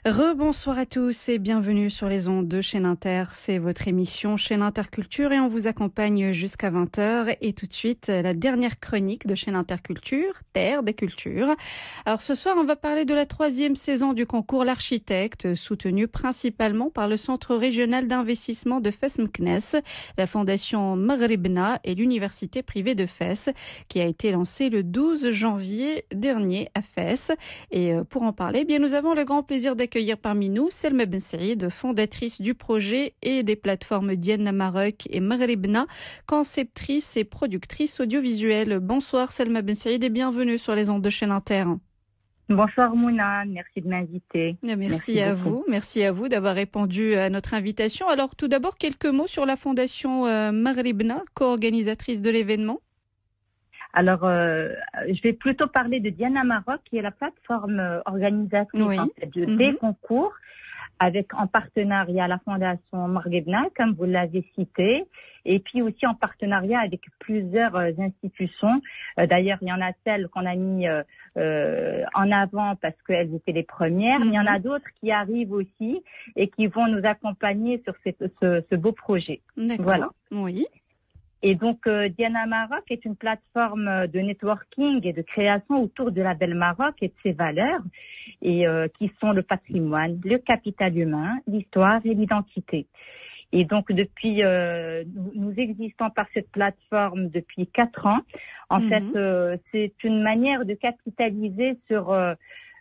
Rebonsoir à tous et bienvenue sur les ondes de Chaîne Inter. C'est votre émission Chaîne Interculture et on vous accompagne jusqu'à 20h. Et tout de suite, la dernière chronique de Chaîne Interculture, Terre des Cultures. Alors ce soir, on va parler de la 3e saison du concours L'Architecte, soutenu principalement par le Centre régional d'investissement de Fès Meknès, la Fondation Maghribna et l'Université privée de Fès, qui a été lancée le 12 janvier dernier à Fès. Et pour en parler, bien, nous avons le grand plaisir d'accueillir parmi nous Selma Ben Saïd, fondatrice du projet et des plateformes Diana Maroc et Maghribna, conceptrice et productrice audiovisuelle. Bonsoir Selma Ben Saïd et bienvenue sur les ondes de Chaîne Inter. Bonsoir Mouna, merci de m'inviter. Merci à vous d'avoir répondu à notre invitation. Alors tout d'abord, quelques mots sur la fondation Maghribna, co-organisatrice de l'événement. Alors, je vais plutôt parler de Diana Maroc, qui est la plateforme organisatrice des concours, avec en partenariat la Fondation Maghribna, comme vous l'avez cité, et puis aussi en partenariat avec plusieurs institutions. D'ailleurs, il y en a celles qu'on a mis en avant parce qu'elles étaient les premières, mais il y en a d'autres qui arrivent aussi et qui vont nous accompagner sur ce beau projet. D'accord. Voilà. Oui. Et donc, Diana Maroc est une plateforme de networking et de création autour de la belle Maroc et de ses valeurs, et qui sont le patrimoine, le capital humain, l'histoire et l'identité. Et donc, depuis, nous existons par cette plateforme depuis 4 ans. En fait, c'est une manière de capitaliser sur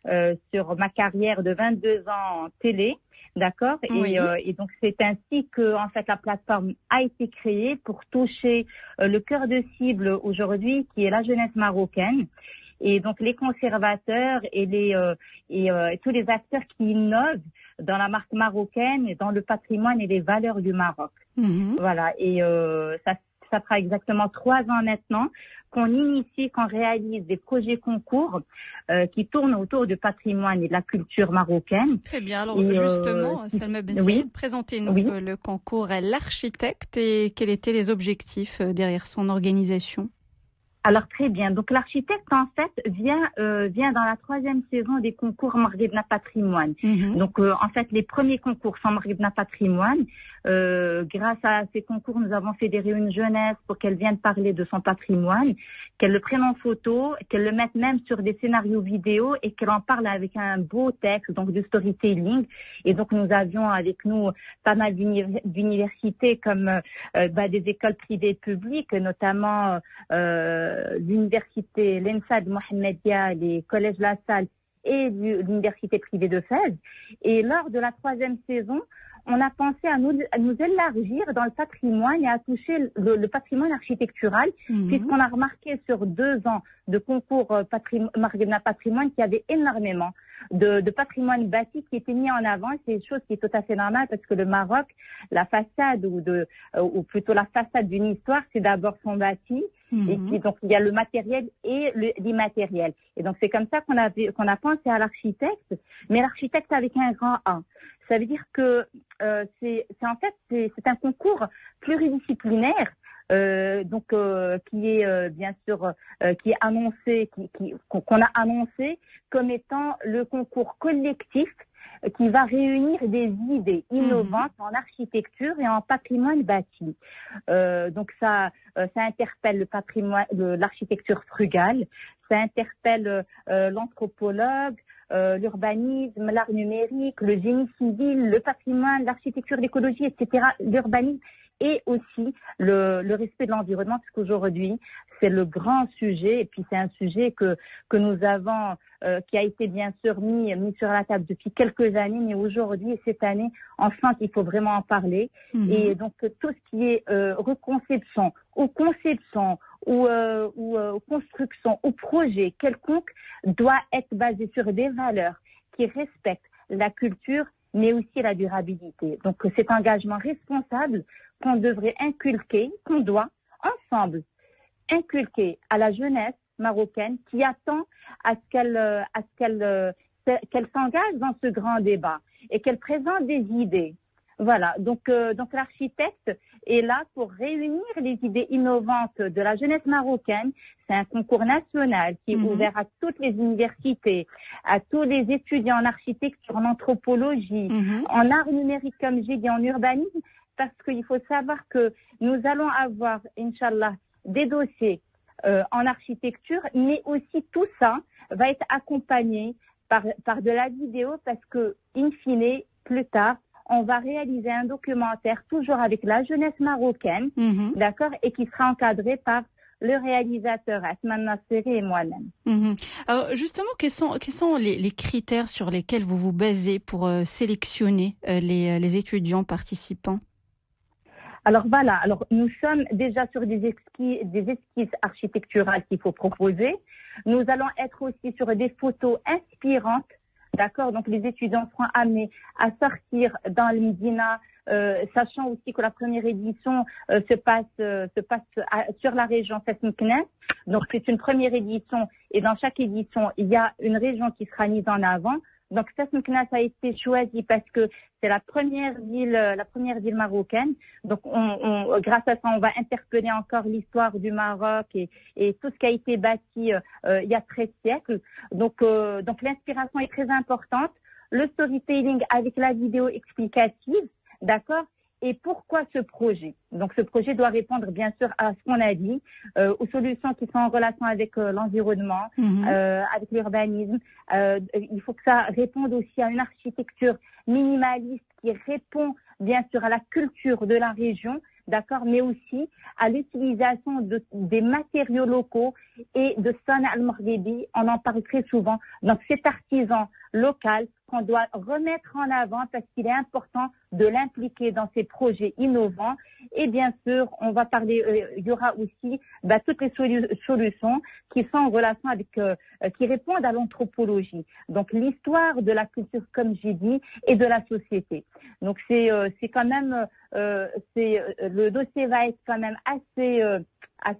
ma carrière de 22 ans en télé. D'accord. Oui. Et donc c'est ainsi que en fait la plateforme a été créée pour toucher le cœur de cible aujourd'hui, qui est la jeunesse marocaine, et donc les conservateurs et tous les acteurs qui innovent dans la marque marocaine et dans le patrimoine et les valeurs du Maroc. Voilà. Et ça fera exactement 3 ans maintenant qu'on réalise des projets concours qui tournent autour du patrimoine et de la culture marocaine. Très bien. Alors justement, Selma Ben Saïd, présentez-nous le concours L'Architecte et quels étaient les objectifs derrière son organisation. Alors très bien. Donc l'Architecte en fait vient dans la 3e saison des concours Maghribna Patrimoine. Donc en fait les premiers concours sont Maghribna Patrimoine. Grâce à ces concours, nous avons fédéré une jeunesse pour qu'elle vienne parler de son patrimoine, qu'elle le prenne en photo, qu'elle le mette même sur des scénarios vidéo et qu'elle en parle avec un beau texte, donc de storytelling. Et donc nous avions avec nous pas mal d'universités comme des écoles privées et publiques, notamment l'université l'ENSA de Mohamedia, les collèges La Salle et l'université privée de Fès. Et lors de la 3e saison, on a pensé à nous élargir dans le patrimoine et à toucher le patrimoine architectural, puisqu'on a remarqué sur 2 ans de concours Maghribna Patrimoine qu'il y avait énormément de patrimoine bâti qui était mis en avant. C'est une chose qui est tout à fait normale parce que le Maroc, la façade ou plutôt la façade d'une histoire, c'est d'abord son bâti. Et puis donc il y a le matériel et l'immatériel. Et donc c'est comme ça qu'on a pensé à l'architecte, mais l'architecte avec un grand A. Ça veut dire que c'est un concours pluridisciplinaire. Qui est bien sûr qui est annoncé, qu'on a annoncé comme étant le concours collectif qui va réunir des idées innovantes en architecture et en patrimoine bâti. Donc ça interpelle le patrimoine, l'architecture frugale, ça interpelle l'anthropologue, l'urbanisme, l'art numérique, le génie civil, le patrimoine, l'architecture, l'écologie, etc., l'urbanisme, et aussi le respect de l'environnement, parce qu'aujourd'hui, c'est le grand sujet, et puis c'est un sujet que nous avons, qui a été bien sûr mis sur la table depuis quelques années, mais aujourd'hui et cette année, enfin, il faut vraiment en parler. Et donc, tout ce qui est reconception, ou conception, ou construction, ou projet quelconque, doit être basé sur des valeurs qui respectent la culture, mais aussi la durabilité. Donc, cet engagement responsable qu'on devrait inculquer, qu'on doit ensemble inculquer à la jeunesse marocaine qui attend à ce qu'elle s'engage dans ce grand débat et qu'elle présente des idées Voilà, donc l'architecte est là pour réunir les idées innovantes de la jeunesse marocaine. C'est un concours national qui est ouvert à toutes les universités, à tous les étudiants en architecture, en anthropologie, en art numérique, comme j'ai dit, en urbanisme, parce qu'il faut savoir que nous allons avoir, Inch'Allah, des dossiers en architecture, mais aussi tout ça va être accompagné par de la vidéo, parce que, in fine, plus tard, on va réaliser un documentaire toujours avec la jeunesse marocaine, d'accord, et qui sera encadré par le réalisateur Atman Nasseri et moi-même. Alors justement, quels sont les critères sur lesquels vous vous basez pour sélectionner les étudiants participants? Alors voilà, nous sommes déjà sur des esquisses architecturales qu'il faut proposer. Nous allons être aussi sur des photos inspirantes. D'accord, donc les étudiants seront amenés à sortir dans le Médina, sachant aussi que la première édition se passe sur la région Fès Meknès. Donc c'est une première édition et dans chaque édition il y a une région qui sera mise en avant. Donc Fès Meknès a été choisi parce que c'est la première ville marocaine. Donc grâce à ça, on va interpeller encore l'histoire du Maroc et tout ce qui a été bâti il y a 13 siècles. Donc l'inspiration est très importante. Le storytelling avec la vidéo explicative, d'accord. Et pourquoi ce projet? Donc ce projet doit répondre bien sûr à ce qu'on a dit, aux solutions qui sont en relation avec l'environnement, avec l'urbanisme. Il faut que ça réponde aussi à une architecture minimaliste qui répond bien sûr à la culture de la région, d'accord, mais aussi à l'utilisation des matériaux locaux et de Sana al-Maghribi. On en parle très souvent. Donc cet artisan local qu'on doit remettre en avant parce qu'il est important de l'impliquer dans ces projets innovants. Et bien sûr, on va parler, il y aura aussi toutes les solutions qui sont en relation avec, qui répondent à l'anthropologie. Donc l'histoire de la culture, comme j'ai dit, et de la société. Donc c'est quand même, le dossier va être quand même assez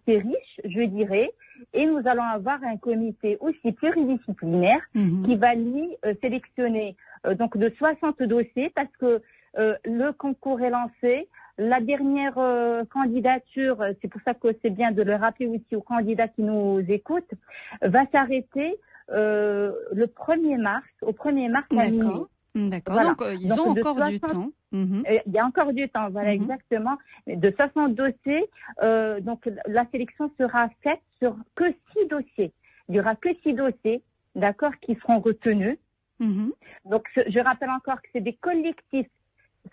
riche, je dirais. Et nous allons avoir un comité aussi pluridisciplinaire qui va lui sélectionner donc de 60 dossiers parce que le concours est lancé. La dernière candidature, c'est pour ça que c'est bien de le rappeler aussi aux candidats qui nous écoutent, va s'arrêter le 1er mars, au 1er mars à minuit. D'accord, voilà. Donc ils ont encore 60, du temps. Il y a encore du temps, voilà, exactement. De 60 dossiers, donc la sélection sera faite sur que 6 dossiers. Il y aura que 6 dossiers, d'accord, qui seront retenus. Donc je rappelle encore que c'est des collectifs,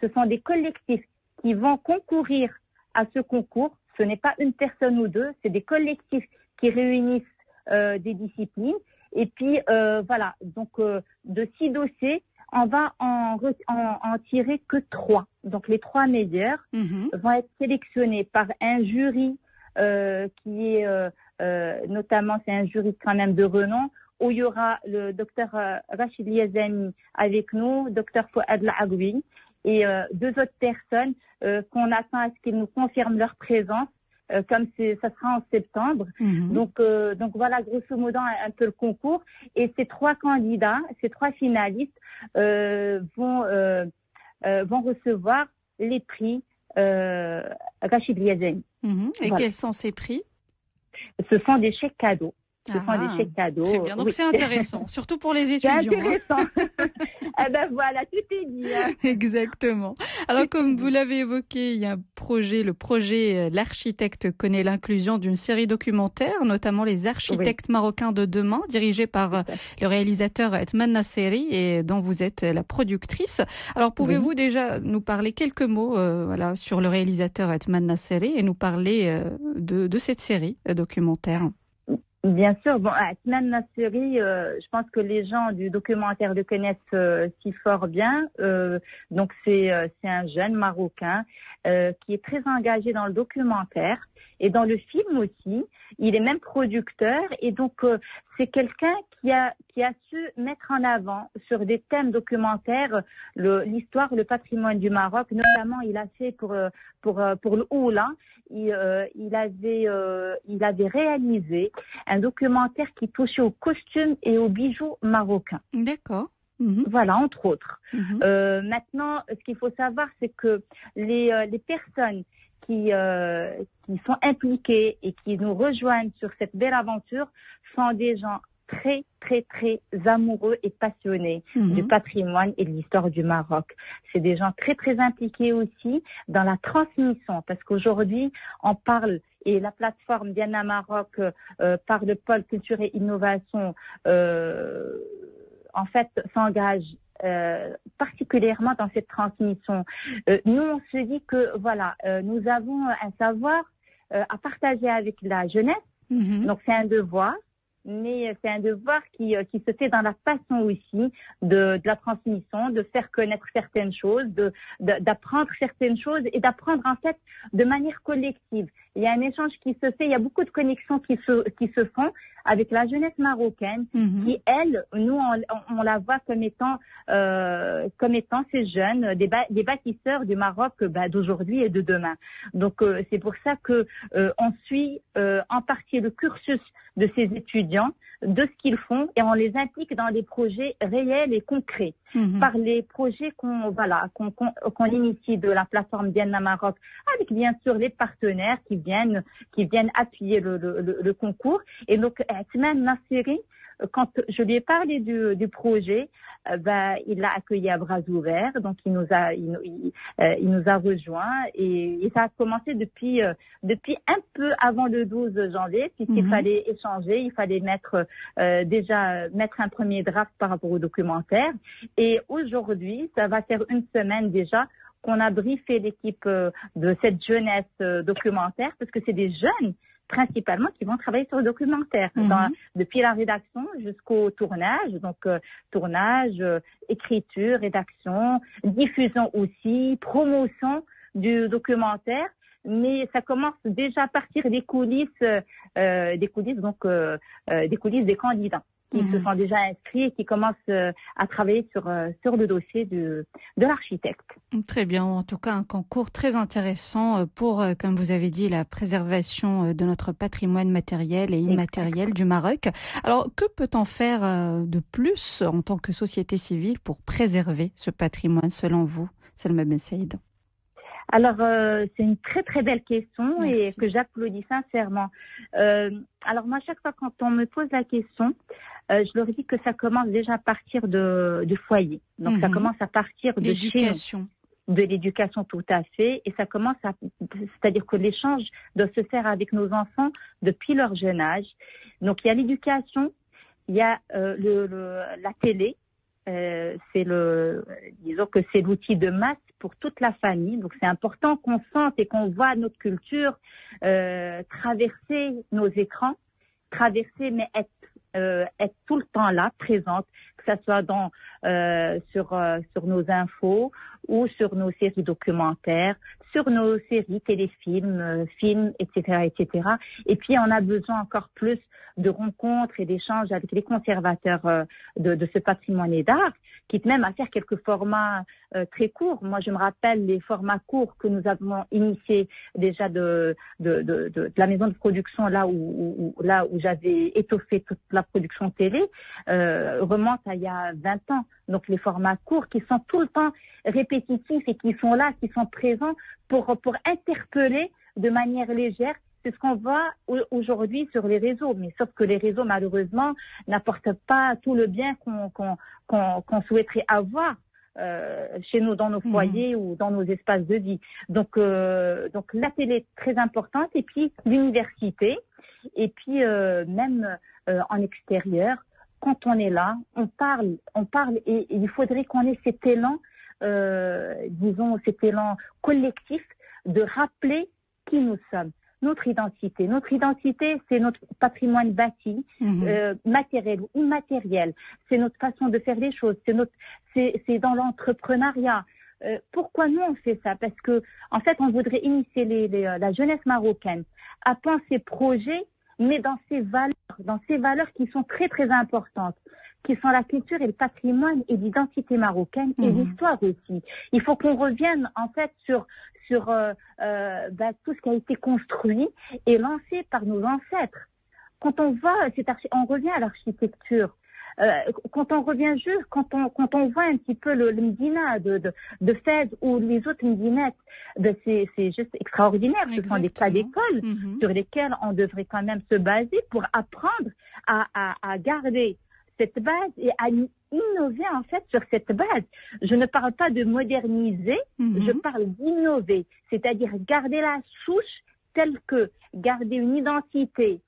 ce sont des collectifs qui vont concourir à ce concours. Ce n'est pas une personne ou deux, c'est des collectifs qui réunissent des disciplines. Et puis voilà, donc de 6 dossiers, on va en tirer que 3. Donc les 3 meilleurs vont être sélectionnés par un jury qui est notamment, c'est un jury quand même de renom, où il y aura le docteur Rachid Yazani avec nous, docteur Fouad Laagui, et 2 autres personnes qu'on attend à ce qu'ils nous confirment leur présence, comme ça sera en septembre. Donc voilà, grosso modo, un peu le concours. Et ces 3 candidats, ces 3 finalistes vont recevoir les prix Rachid Yazani. Et voilà. Quels sont ces prix? Ce sont des chèques cadeaux. Ce sont des chèques cadeaux. Très bien, donc c'est intéressant, surtout pour les étudiants. C'est intéressant. Eh ben voilà, tout est dit. Exactement. Alors comme vous l'avez évoqué, il y a un projet, le projet L'architecte connaît l'inclusion d'une série documentaire, notamment les architectes marocains de demain, dirigé par le réalisateur Atman Nasseri et dont vous êtes la productrice. Alors pouvez-vous déjà nous parler quelques mots sur le réalisateur Atman Nasseri et nous parler de cette série documentaire? Bien sûr, bon, Atman Nasseri, je pense que les gens du documentaire le connaissent si fort bien. Donc c'est un jeune Marocain qui est très engagé dans le documentaire et dans le film aussi. Il est même producteur et donc c'est quelqu'un qui a su mettre en avant sur des thèmes documentaires l'histoire, le patrimoine du Maroc. Notamment, il a fait pour le Oula. Il avait réalisé un documentaire qui touchait aux costumes et aux bijoux marocains. D'accord. Voilà, entre autres. Maintenant, ce qu'il faut savoir, c'est que les personnes qui sont impliquées et qui nous rejoignent sur cette belle aventure sont des gens très, très, très amoureux et passionnés du patrimoine et de l'histoire du Maroc. C'est des gens très, très impliqués aussi dans la transmission, parce qu'aujourd'hui, on parle, et la plateforme Diana Maroc par le pôle culture et innovation, en fait, s'engage particulièrement dans cette transmission. Nous, on se dit que, voilà, nous avons un savoir à partager avec la jeunesse, donc c'est un devoir. Mais c'est un devoir qui se fait dans la passion aussi de la transmission, de faire connaître certaines choses, d'apprendre certaines choses et d'apprendre en fait de manière collective. Il y a un échange qui se fait, il y a beaucoup de connexions qui se font avec la jeunesse marocaine qui, elle, nous on la voit comme étant ces jeunes, des bâtisseurs du Maroc d'aujourd'hui et de demain. Donc c'est pour ça que on suit en partie le cursus de ces étudiants, de ce qu'ils font, et on les implique dans des projets réels et concrets. Par les projets qu'on initie de la plateforme Diana Maroc, avec bien sûr les partenaires qui viennent appuyer le concours. Et donc, Atman Nassiri, quand je lui ai parlé du projet, il l'a accueilli à bras ouverts, donc il nous a rejoints et ça a commencé depuis un peu avant le 12 janvier, puisqu'il fallait échanger, il fallait mettre un premier draft par rapport au documentaire. Et aujourd'hui, ça va faire une semaine déjà qu'on a briefé l'équipe de cette jeunesse documentaire, parce que c'est des jeunes principalement qui vont travailler sur le documentaire, depuis la rédaction jusqu'au tournage, donc tournage, écriture, rédaction, diffusion aussi, promotion du documentaire. Mais ça commence déjà à partir des coulisses des coulisses des candidats qui se sont déjà inscrits et qui commencent à travailler sur le dossier de l'architecte. Très bien. En tout cas, un concours très intéressant pour, comme vous avez dit, la préservation de notre patrimoine matériel et immatériel du Maroc. Alors, que peut-on faire de plus en tant que société civile pour préserver ce patrimoine, selon vous, Salma Ben Saïd? Alors, c'est une très, très belle question. Merci. Et que j'applaudis sincèrement. Alors, moi, chaque fois quand on me pose la question, je leur dis que ça commence déjà à partir du foyer. Donc, ça commence à partir de l'éducation. De l'éducation, tout à fait. Et ça commence c'est-à-dire que l'échange doit se faire avec nos enfants depuis leur jeune âge. Donc, il y a l'éducation, il y a la télé. Disons que c'est l'outil de masse pour toute la famille. Donc, c'est important qu'on sente et qu'on voit notre culture traverser nos écrans, mais être tout le temps là, présente, que ça soit sur nos infos ou sur nos séries documentaires, sur nos séries, téléfilms, films, etc., etc. Et puis, on a besoin encore plus de rencontres et d'échanges avec les conservateurs de ce patrimoine et d'art, quitte même à faire quelques formats très courts. Moi, je me rappelle les formats courts que nous avons initiés déjà de la maison de production, là où j'avais étoffé toute la production télé, remonte à il y a 20 ans. Donc, les formats courts qui sont tout le temps répétitifs et qui sont là, qui sont présents pour interpeller de manière légère. C'est ce qu'on voit aujourd'hui sur les réseaux, mais sauf que les réseaux, malheureusement, n'apportent pas tout le bien qu'on souhaiterait avoir chez nous, dans nos foyers ou dans nos espaces de vie. Donc la télé est très importante, et puis l'université, et puis même en extérieur, quand on est là, on parle, et il faudrait qu'on ait cet élan, cet élan collectif de rappeler qui nous sommes. Notre identité, c'est notre patrimoine bâti, matériel ou immatériel. C'est notre façon de faire les choses. C'est dans l'entrepreneuriat. Pourquoi nous on fait ça? Parce que en fait, on voudrait initier la jeunesse marocaine à penser projet, mais dans ces valeurs qui sont très très importantes, qui sont la culture et le patrimoine et l'identité marocaine et l'histoire aussi. Il faut qu'on revienne en fait sur tout ce qui a été construit et lancé par nos ancêtres. Quand on voit on revient à l'architecture. quand on revient juste, quand on voit un petit peu le Médina de Fès ou les autres Médinettes, ben c'est juste extraordinaire. Ce sont des cas d'école sur lesquels on devrait quand même se baser pour apprendre à garder cette base et à innover en fait sur cette base. Je ne parle pas de moderniser, je parle d'innover, c'est-à-dire garder la souche telle que, garder une identité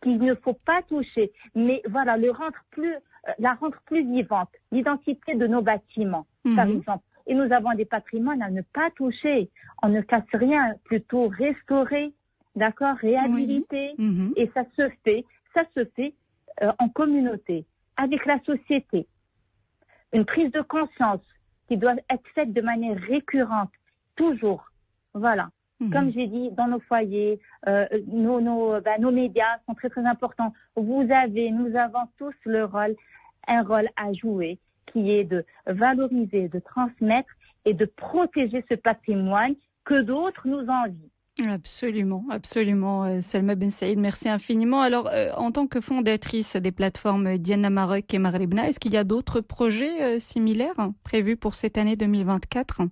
qu'il ne faut pas toucher, mais voilà, la rendre plus vivante, l'identité de nos bâtiments, par exemple. Et nous avons des patrimoines à ne pas toucher. On ne casse rien, plutôt restaurer, d'accord, réhabiliter. Et ça se fait en communauté, avec la société. Une prise de conscience qui doit être faite de manière récurrente, toujours. Voilà. Comme j'ai dit, dans nos foyers, nos médias sont très très importants. Nous avons tous un rôle à jouer, qui est de valoriser, de transmettre et de protéger ce patrimoine que d'autres nous envient. Absolument, absolument, Salma Ben Saïd, merci infiniment. Alors, en tant que fondatrice des plateformes Diana Maroc et Maghribna, est-ce qu'il y a d'autres projets similaires prévus pour cette année 2024 ?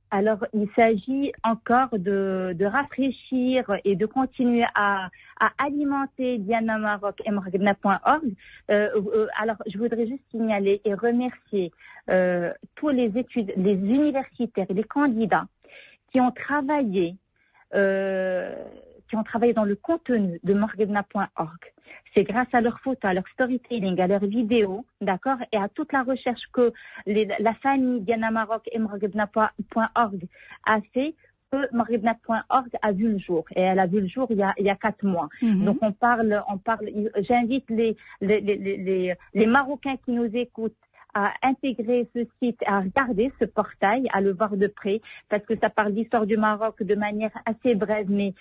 Alors, il s'agit encore de rafraîchir et de continuer à alimenter Diana Maroc et Maghribna.org. Alors, je voudrais juste signaler et remercier tous les universitaires et les candidats qui ont travaillé dans le contenu de Maghribna.org. C'est grâce à leurs photos, à leur storytelling, à leurs vidéos, d'accord, et à toute la recherche que la famille Diana Maroc et Maghribna.org a fait, que Maghribna.org a vu le jour. Et elle a vu le jour il y a 4 mois. Donc on parle, j'invite les Marocains qui nous écoutent à intégrer ce site, à regarder ce portail, à le voir de près, parce que ça parle d'histoire du Maroc de manière assez brève, mais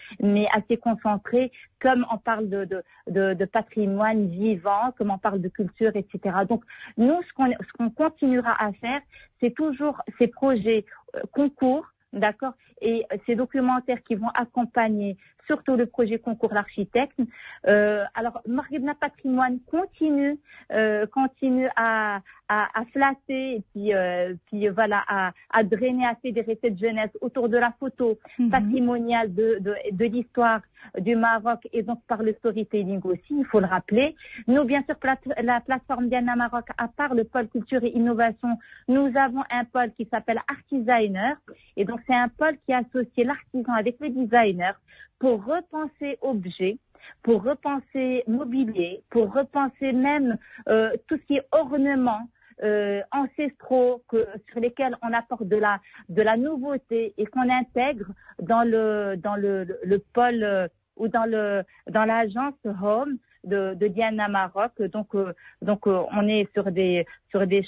assez concentrée, comme on parle de patrimoine vivant, comme on parle de culture, etc. Donc, nous, ce qu'on continuera à faire, c'est toujours ces projets concours, d'accord, et ces documentaires qui vont accompagner surtout le projet concours l'architecte. Alors, Maghribna Patrimoine continue à flatter et puis voilà, à drainer, à fédérer cette jeunesse autour de la photo patrimoniale de l'histoire du Maroc et donc par le storytelling aussi, il faut le rappeler. Nous, bien sûr, la plateforme Diana Maroc, à part le pôle culture et innovation, nous avons un pôle qui s'appelle Artisigner. Et donc, c'est un pôle qui associe l'artisan avec le designer pour repenser objets, pour repenser mobilier, pour repenser même tout ce qui est ornements ancestraux sur lesquels on apporte de la nouveauté et qu'on intègre dans le pôle ou dans l'agence Home de Diana Maroc. Donc on est sur des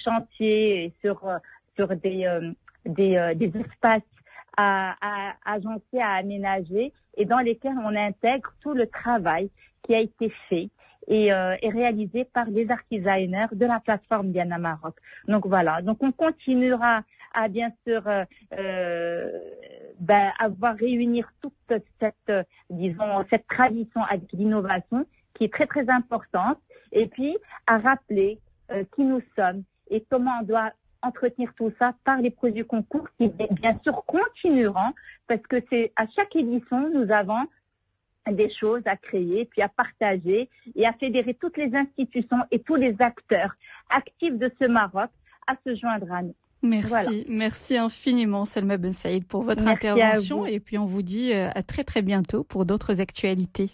chantiers et sur des espaces à agencer, à aménager et dans lesquels on intègre tout le travail qui a été fait et réalisé par les artisaners de la plateforme Diana Maroc. Donc voilà, donc on continuera à bien sûr avoir réunir toute cette tradition avec l'innovation qui est très très importante et puis à rappeler qui nous sommes et comment on doit entretenir tout ça par les projets concours qui bien sûr continueront parce que c'est à chaque édition nous avons des choses à créer puis à partager et à fédérer toutes les institutions et tous les acteurs actifs de ce Maroc à se joindre à nous. Merci, voilà. Merci infiniment Salma Ben Saïd pour votre intervention et puis on vous dit à très très bientôt pour d'autres actualités.